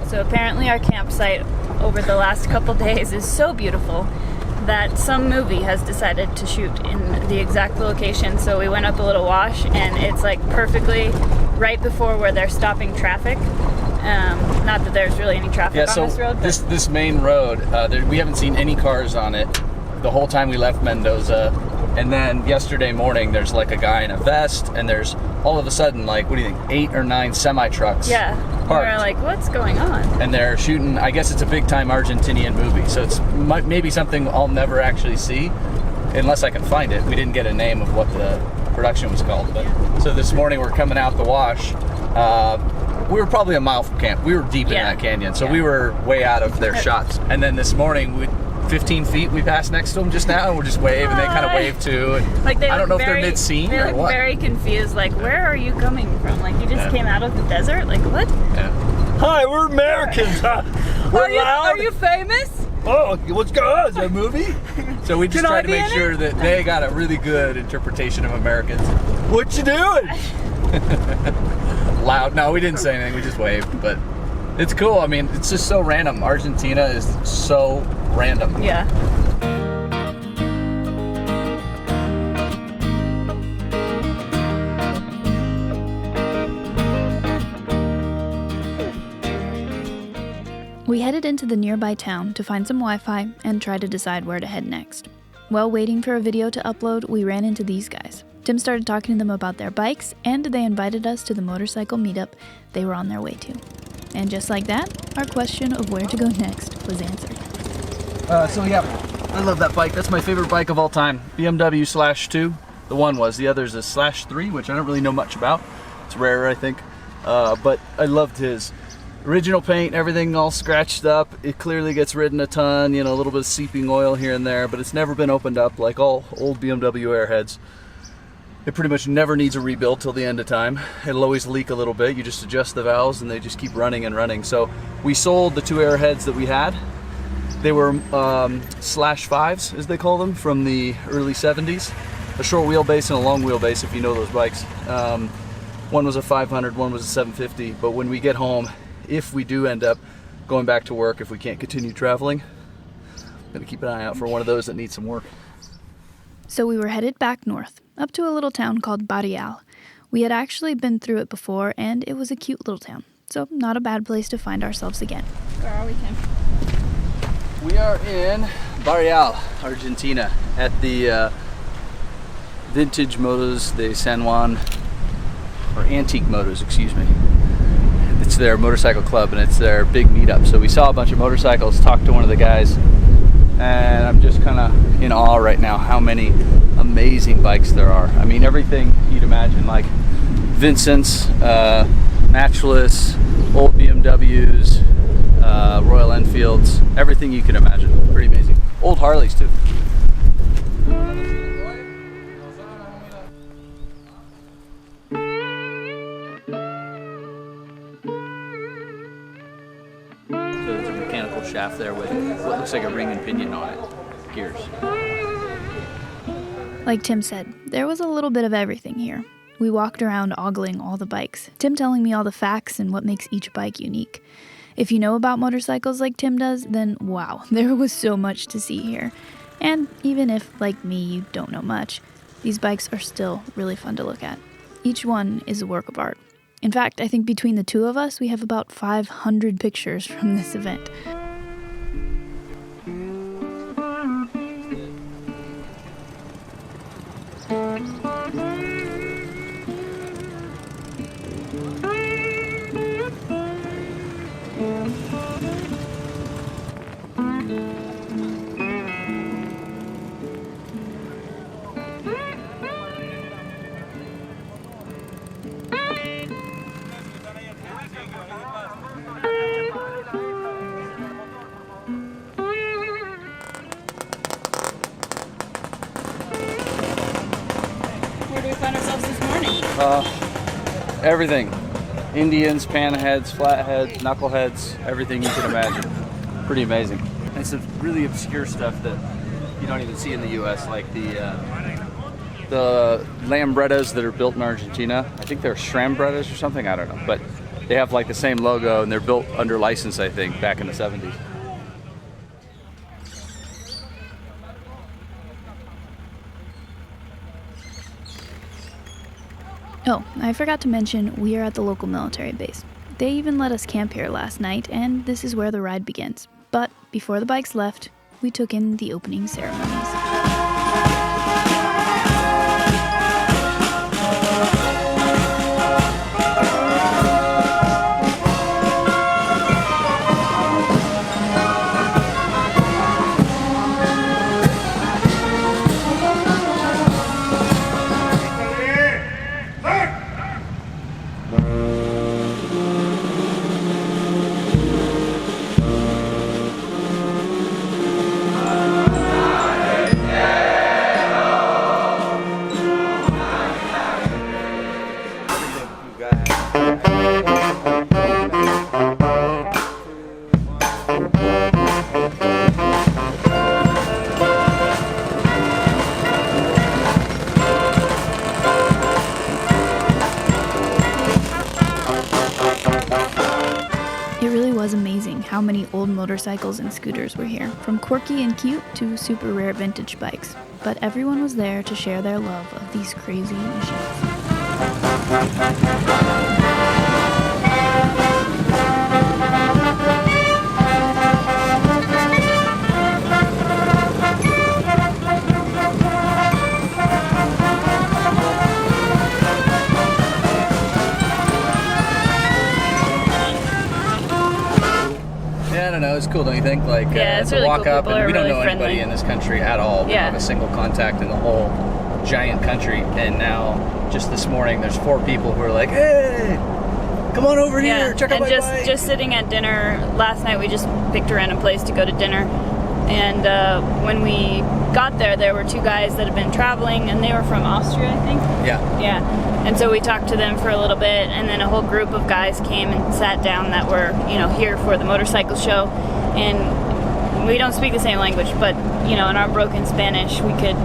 So apparently our campsite over the last couple days is so beautiful that some movie has decided to shoot in the exact location. So we went up a little wash, and it's like perfectly right before where they're stopping traffic. Not that there's really any traffic on this road. This main road, we haven't seen any cars on it the whole time we left Mendoza. And then yesterday morning, there's like a guy in a vest, and there's all of a sudden, like, what do you think, 8 or 9 semi-trucks parked. We're like, what's going on? And they're shooting, I guess it's a big-time Argentinian movie, so it's maybe something I'll never actually see, unless I can find it. We didn't get a name of what the production was called. But so this morning, we're coming out the wash. We were probably a mile from camp. We were deep in that canyon, so we were way out of their shots. And then this morning, 15 feet, we passed next to them just now, and we'll just wave, and they kind of wave too. And like I don't know if they're mid-scene or what. Very confused, like, where are you coming from? Like, you just came out of the desert? Like, what? Yeah. Hi, we're Americans. We're loud. Are you famous? Oh, what's going on? Is that a movie? So we just tried to make sure that they got a really good interpretation of Americans. What you doing? Loud. No, we didn't say anything. We just waved, but it's cool. I mean, it's just so random. Argentina is so random. Yeah. We headed into the nearby town to find some Wi-Fi and try to decide where to head next. While waiting for a video to upload, we ran into these guys. Tim started talking to them about their bikes, and they invited us to the motorcycle meetup they were on their way to. And just like that, our question of where to go next was answered. So yeah, I love that bike. That's my favorite bike of all time. BMW /2. The one was. The other's a /3, which I don't really know much about. It's rarer, I think. But I loved his original paint, everything all scratched up. It clearly gets ridden a ton, you know, a little bit of seeping oil here and there, but it's never been opened up like all old BMW Airheads. It pretty much never needs a rebuild till the end of time. It'll always leak a little bit. You just adjust the valves and they just keep running and running. So we sold the 2 Airheads that we had. They were /5s, as they call them, from the early 70s. A short wheelbase and a long wheelbase, if you know those bikes. One was a 500, one was a 750. But when we get home, if we do end up going back to work, if we can't continue traveling, I'm gonna keep an eye out for one of those that needs some work. So we were headed back north, up to a little town called Barrial. We had actually been through it before, and it was a cute little town. So not a bad place to find ourselves again. Where are we, Tim? We are in Barrial, Argentina, at the Vintage Motos de San Juan, or Antique Motos, excuse me. It's their motorcycle club, and it's their big meetup. So we saw a bunch of motorcycles, talked to one of the guys, and I'm just kind of in awe right now how many amazing bikes there are. I mean, everything you'd imagine, like Vincent's, Matchless, old BMWs, Royal Enfields, everything you can imagine. Pretty amazing. Old Harleys too. So there's a mechanical shaft there with what looks like a ring and pinion on it. Gears. Like Tim said, there was a little bit of everything here. We walked around ogling all the bikes, Tim telling me all the facts and what makes each bike unique. If you know about motorcycles like Tim does, then wow, there was so much to see here. And even if, like me, you don't know much, these bikes are still really fun to look at. Each one is a work of art. In fact, I think between the two of us, we have about 500 pictures from this event. Where do we find ourselves this morning? Everything. Indians, panheads, flatheads, knuckleheads, everything you can imagine. Pretty amazing. And some really obscure stuff that you don't even see in the US, like the Lambrettas that are built in Argentina. I think they're Schrambrettas or something, I don't know. But they have like the same logo, and they're built under license, I think, back in the 70s. Oh, I forgot to mention, we are at the local military base. They even let us camp here last night, and this is where the ride begins. But before the bikes left, we took in the opening ceremonies. It really was amazing how many old motorcycles and scooters were here, from quirky and cute to super rare vintage bikes. But everyone was there to share their love of these crazy machines. I don't know, it's cool, don't you think? Like, Yeah, it's to really walk cool. up, People and are we don't really know anybody friendly. in this country at all. We Yeah. don't have a single contact in the whole giant country. And now, just this morning, there's 4 people who are like, hey, come on over here, check out and my bike. just sitting at dinner last night, we just picked a random place to go to dinner, and when we got there, there were 2 guys that had been traveling, and they were from Austria, I think. Yeah. And so we talked to them for a little bit, and then a whole group of guys came and sat down that were, here for the motorcycle show, and we don't speak the same language, but in our broken Spanish, we could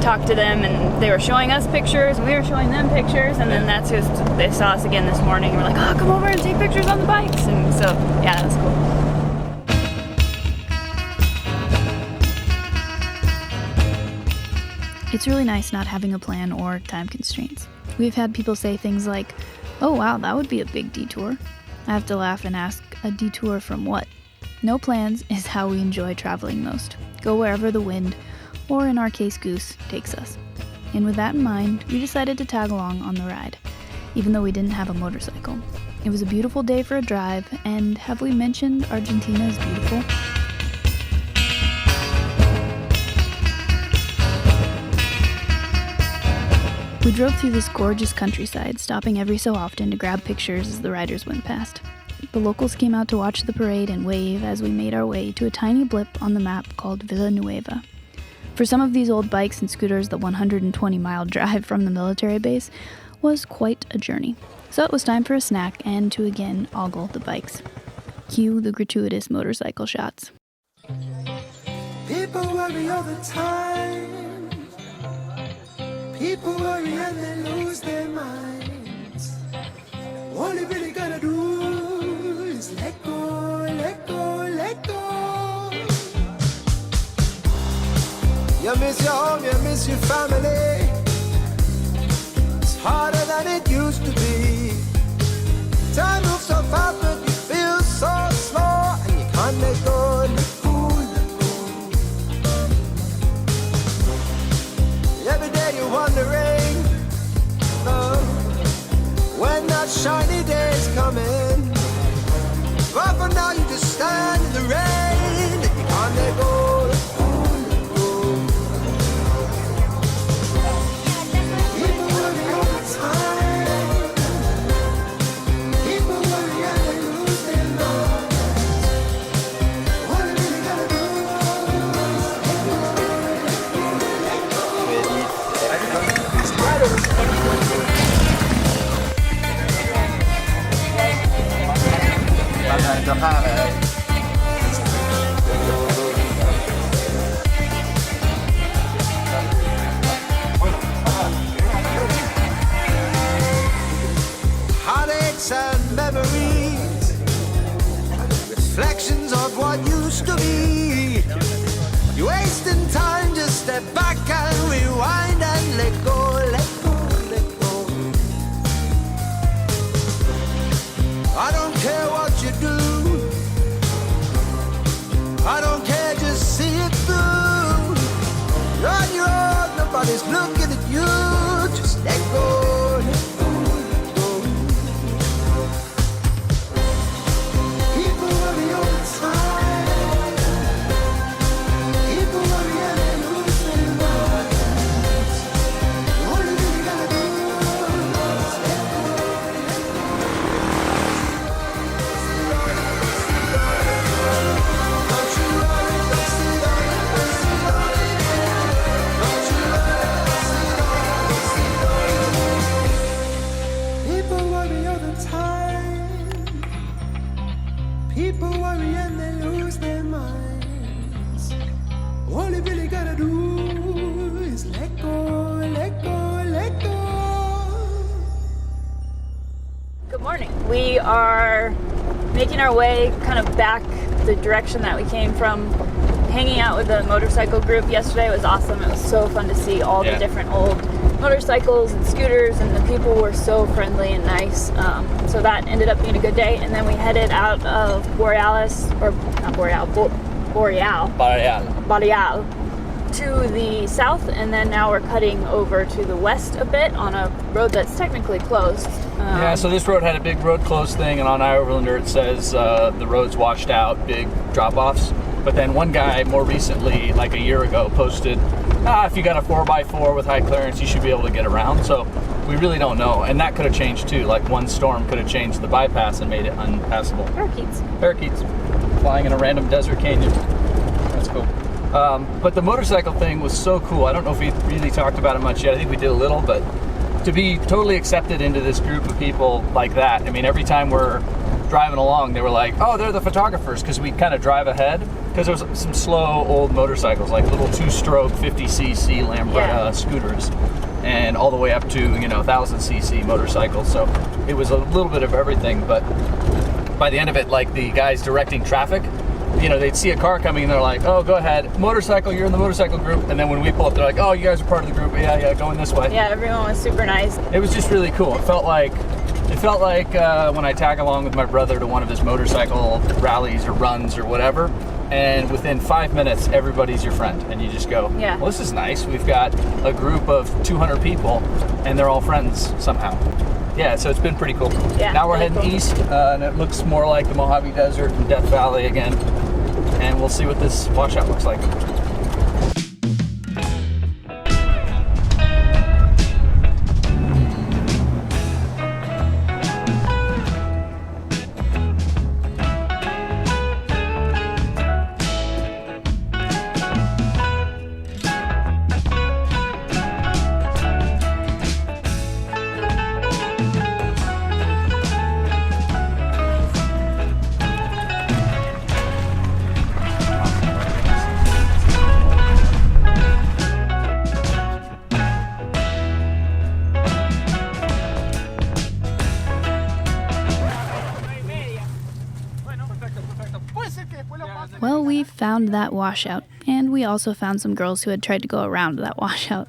talk to them, and they were showing us pictures, and we were showing them pictures, and then that's who they saw us again this morning, and we're like, oh, come over and take pictures on the bikes, and so yeah, that was cool. It's really nice not having a plan or time constraints. We've had people say things like, oh wow, that would be a big detour. I have to laugh and ask, a detour from what? No plans is how we enjoy traveling most. Go wherever the wind, or in our case Goose, takes us. And with that in mind, we decided to tag along on the ride, even though we didn't have a motorcycle. It was a beautiful day for a drive, and have we mentioned Argentina is beautiful? We drove through this gorgeous countryside, stopping every so often to grab pictures as the riders went past. The locals came out to watch the parade and wave as we made our way to a tiny blip on the map called Villanueva. For some of these old bikes and scooters, the 120-mile drive from the military base was quite a journey. So it was time for a snack and to again ogle the bikes. Cue the gratuitous motorcycle shots. People worry all the time. People worry and they lose their minds. All you really gotta do is let go, let go, let go. You miss your home, you miss your family. It's harder than it used to be. Time moves so fast but you feel so slow, and you can't let go, let go, let go. Every day you're wondering when that shiny day's coming. But for now you just stand in the rain, and you can't let go, let go, let go. People worry all the time. People worry and they lose their minds. What you really gotta do is let go, let go, let go. Heartaches and memories used to be. You're wasting time, just step back and rewind and let go, let go, let go. I don't care what you do, I don't care, just see it through. You're on your own, nobody's looking at you, just let go, let go, let go. People worry all the time, people worry and they lose their minds. All you really gotta do is let go, let go. Don't you worry, don't sit down, don't sit down. Don't you worry, don't sit down, don't sit down. People worry all the time. People worry and they lose their minds. All you really gotta do is let go, let go, let go. Good morning. We are making our way kind of back the direction that we came from. Hanging out with the motorcycle group yesterday was awesome. It was so fun to see all the different old motorcycles and scooters, and the people were so friendly and nice. So that ended up being a good day. And then we headed out of Boreal to the south, and then now we're cutting over to the west a bit on a road that's technically closed. Yeah, so this road had a big road closed thing, and on iOverlander it says the road's washed out, big drop-offs. But then one guy more recently, like a year ago, posted, if you got a 4x4 with high clearance, you should be able to get around. So we really don't know, and that could have changed too. Like one storm could have changed the bypass and made it unpassable. Parakeets flying in a random desert canyon. That's cool. But the motorcycle thing was so cool. I don't know if we really talked about it much yet. I think we did a little, but to be totally accepted into this group of people like that, I mean, every time we're driving along, they were like, oh, they're the photographers, because we kind of drive ahead, because there was some slow old motorcycles, like little two-stroke 50cc scooters, and all the way up to 1000cc motorcycles. So it was a little bit of everything, but by the end of it, like the guys directing traffic, they'd see a car coming and they're like, oh, go ahead, motorcycle, you're in the motorcycle group. And then when we pull up, they're like, oh, you guys are part of the group. Yeah, going this way. Yeah, everyone was super nice. It was just really cool. It felt like when I tag along with my brother to one of his motorcycle rallies or runs or whatever, and within 5 minutes, everybody's your friend. And you just go, yeah, well, this is nice. We've got a group of 200 people, and they're all friends somehow. Yeah, so it's been pretty cool. Yeah, now we're really heading cool. east, and it looks more like the Mojave Desert and Death Valley again. And we'll see what this washout looks like. Well, we found that washout, and we also found some girls who had tried to go around that washout.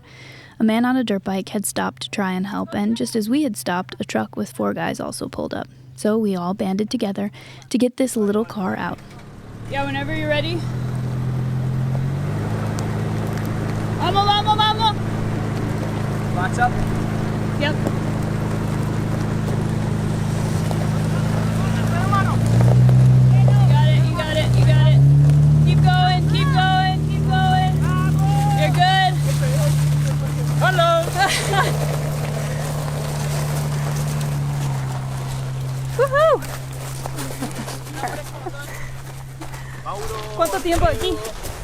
A man on a dirt bike had stopped to try and help, and just as we had stopped, a truck with 4 guys also pulled up. So we all banded together to get this little car out. Yeah, whenever you're ready. Vamos! Lots up? Yep. You got it. Keep going. You're good. Hello. Woohoo! ¿Cuánto tiempo aquí?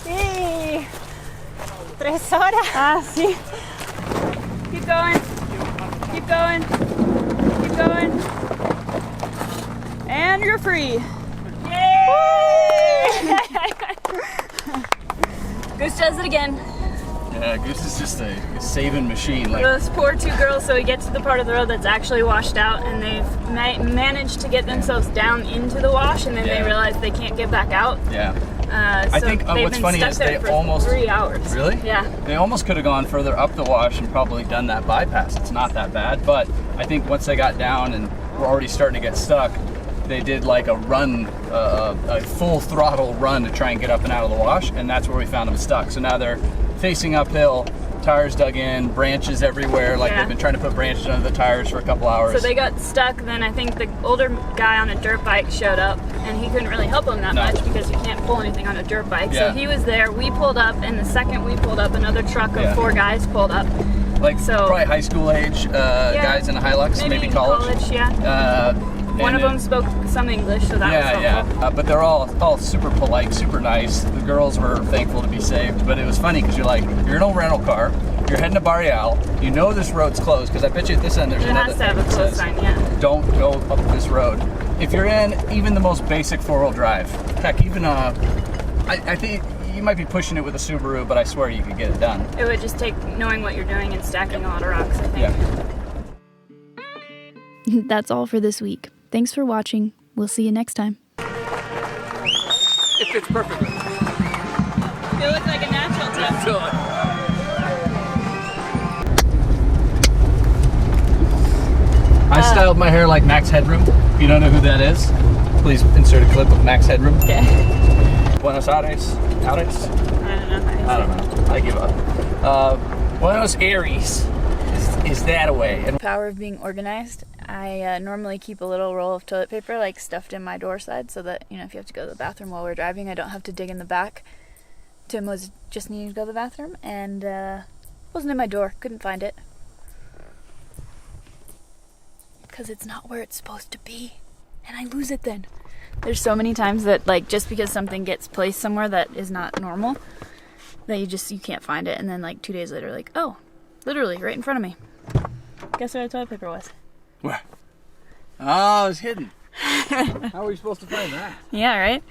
Sí, 3 horas. Ah, sí. Keep going. And you're free. Yay! Goose does it again. Yeah, Goose is just a saving machine. Like, Those poor 2 girls, so we get to the part of the road that's actually washed out, and they've managed to get themselves down into the wash, and then they realize they can't get back out. yeah. I think what's funny is they almost 3 hours. Really? Yeah. They almost could have gone further up the wash and probably done that bypass. It's not that bad, but I think once they got down and were already starting to get stuck, they did like a run, a full throttle run to try and get up and out of the wash, and that's where we found them stuck. So now they're facing uphill, tires dug in, branches everywhere, like they've been trying to put branches under the tires for a couple hours. So they got stuck, then I think the older guy on a dirt bike showed up, and he couldn't really help them that much because you can't pull anything on a dirt bike. Yeah. So he was there, we pulled up, and the second we pulled up, another truck of 4 guys pulled up. Like so, probably high school age guys in a Hilux, maybe college. Yeah. One of them spoke some English, so that was helpful. But they're all super polite, super nice. The girls were thankful to be saved, but it was funny because you're in a rental car, you're heading to Barreal, you know this road's closed, because I bet you at this end there's another thing that says, sign, don't go up this road. If you're in even the most basic 4-wheel drive, heck, even I think you might be pushing it with a Subaru, but I swear you could get it done. It would just take knowing what you're doing and stacking a lot of rocks, I think. Yeah. That's all for this week. Thanks for watching. We'll see you next time. It fits perfectly. You look like a natural too. I styled my hair like Max Headroom. If you don't know who that is, please insert a clip of Max Headroom. Okay. Buenos Aires. Aires? I don't know. I give up. Buenos Aires is that away. And Power of being organized. I normally keep a little roll of toilet paper like stuffed in my door side so that, if you have to go to the bathroom while we're driving, I don't have to dig in the back. Tim was just needing to go to the bathroom and wasn't in my door, couldn't find it. Because it's not where it's supposed to be. And I lose it then. There's so many times that just because something gets placed somewhere that is not normal, that you can't find it, and then 2 days later oh, literally right in front of me. Guess where the toilet paper was? where? Oh, it's hidden. How are we supposed to find that? Yeah, right?